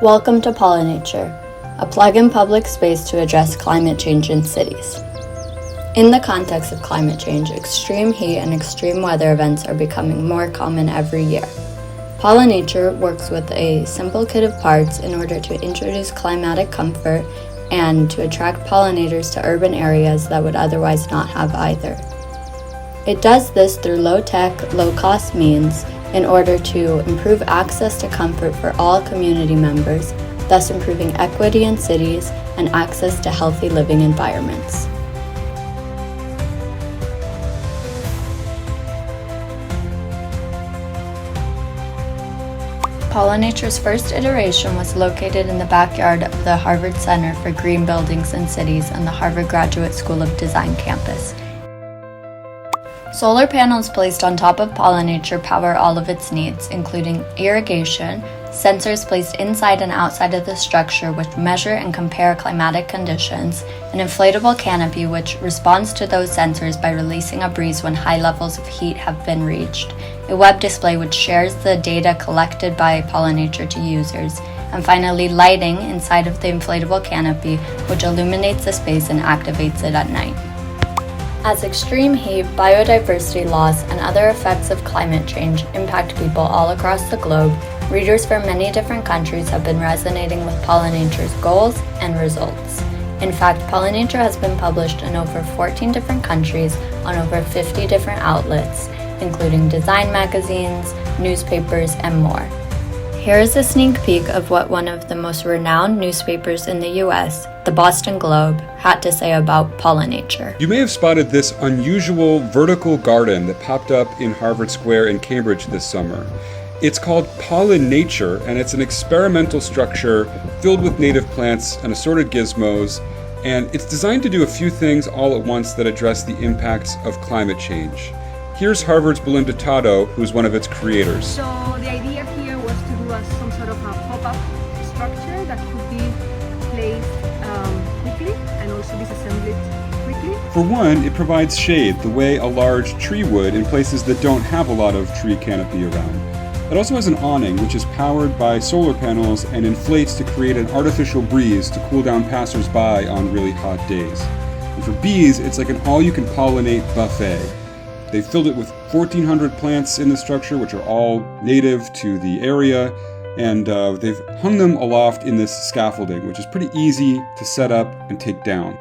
Welcome to Polinature, a plug-in public space to address climate change in cities. In the context of climate change, extreme heat and extreme weather events are becoming more common every year. Polinature works with a simple kit of parts in order to introduce climatic comfort and to attract pollinators to urban areas that would otherwise not have either. It does this through low-tech, low-cost means in order to improve access to comfort for all community members, thus improving equity in cities and access to healthy living environments. Pollinature's first iteration was located in the backyard of the Harvard Center for Green Buildings and Cities on the Harvard Graduate School of Design campus. Solar panels placed on top of Polinature power all of its needs, including irrigation, sensors placed inside and outside of the structure which measure and compare climatic conditions, an inflatable canopy which responds to those sensors by releasing a breeze when high levels of heat have been reached, a web display which shares the data collected by Polinature to users, and finally lighting inside of the inflatable canopy which illuminates the space and activates it at night. As extreme heat, biodiversity loss, and other effects of climate change impact people all across the globe, readers from many different countries have been resonating with Pollinature's goals and results. In fact, Polinature has been published in over 14 different countries on over 50 different outlets, including design magazines, newspapers, and more. Here is a sneak peek of what one of the most renowned newspapers in the US, the Boston Globe, had to say about Polinature. You may have spotted this unusual vertical garden that popped up in Harvard Square in Cambridge this summer. It's called Polinature, and it's an experimental structure filled with native plants and assorted gizmos, and it's designed to do a few things all at once that address the impacts of climate change. Here's Harvard's Belinda Totto, who's one of its creators. So the idea here was to do some sort of a pop-up structure that could be placed quickly and also disassembled quickly. For one, it provides shade the way a large tree would in places that don't have a lot of tree canopy around. It also has an awning which is powered by solar panels and inflates to create an artificial breeze to cool down passers-by on really hot days. And for bees, it's like an all-you-can-pollinate buffet. They filled it with 1,400 plants in the structure, which are all native to the area, and they've hung them aloft in this scaffolding, which is pretty easy to set up and take down.